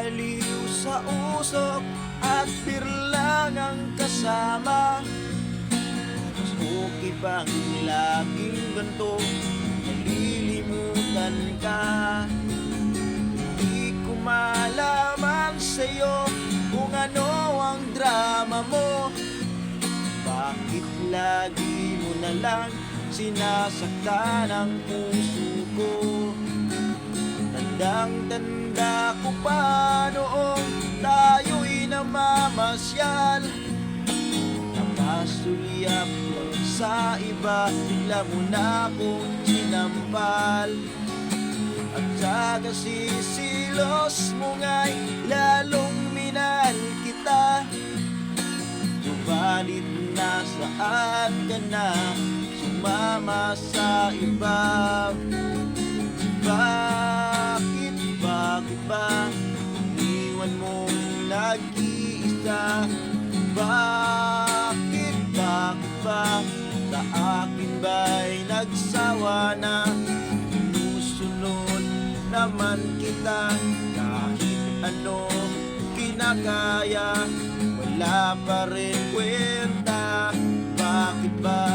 Aliw sa usok at birlang ang kasama. Mas okay bang laging ganto, nalilimutan ka? Di ko malaman sa'yo kung ano ang drama mo. Bakit lagi mo na lang sinasaktan ang puso ko? Tandang-tanda ko pa noong tayo'y namamasyal. Nakasulyap sa iba, bigla mo na akong sinampal. At sa kasisilos mo nga'y lalong minahal kita. Subalit nasaan ka na, sumama sa iba? Bakit ba iniwan mong nag-iisa? Bakit ba sa akin ba'y nagsawa na? Sinusunod naman kita kahit ano kinakaya, wala pa rin kwenta. Bakit ba?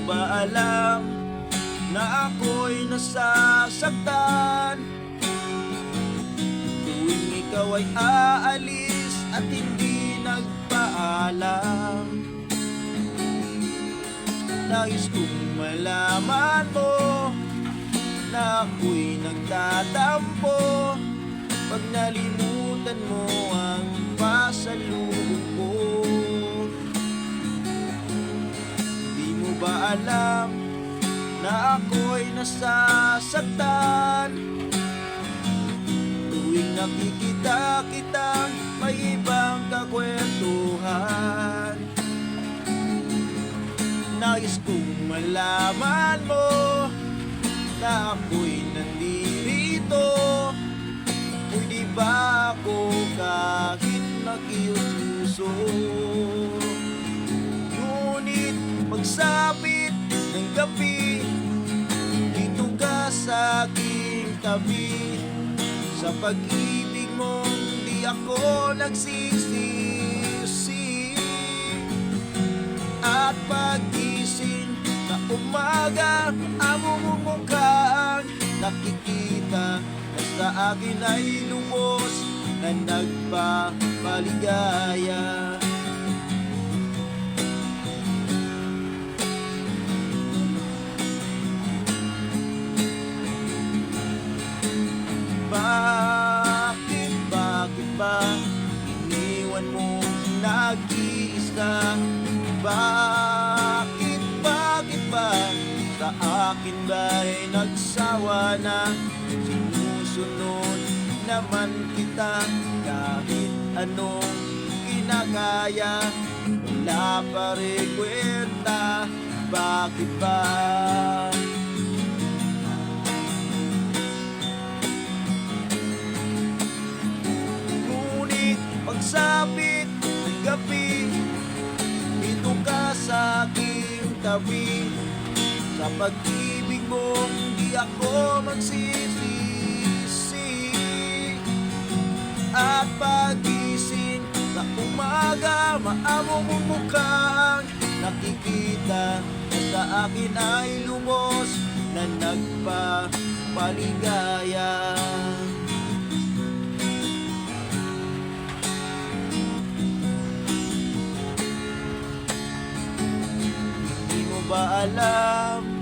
Ba alam na ako'y nasasaktan tuwing ikaw ay aalis at hindi nagpaalam? Nais kong malaman mo na ako'y nagtatampo pag nalimutan mo ang pasalubong ko. Ba alam na ako'y nasasaktan tuwing nakikita kitang may ibang kakwentuhan? Nais kong malaman mo na ako'y nandito. Pwede ba ako kahit nakiususo? Pagsapit ng gabi, dito ka sa aking tabi. Sa pag-ibig mo, di ako nagsisisi. At pag-gising na umaga, amo mong mukhang nakikita na sa akin ay lubos na nagpapaligaya. Bakit ba iniwan mo nag-iisa? Bakit ba sa akin ba'y nagsawa na? Sinusunod naman kita kahit anong kinakaya, wala pa rin kwenta. Bakit ba? Pagsapit ng gabi, dito ka sa aking tabi. Sa pag-ibig mo, di ako magsisisi. At pag-gising sa umaga, maamo mong mukhang nakikita na sa akin ay lubos na nagpapaligaya. Ba alam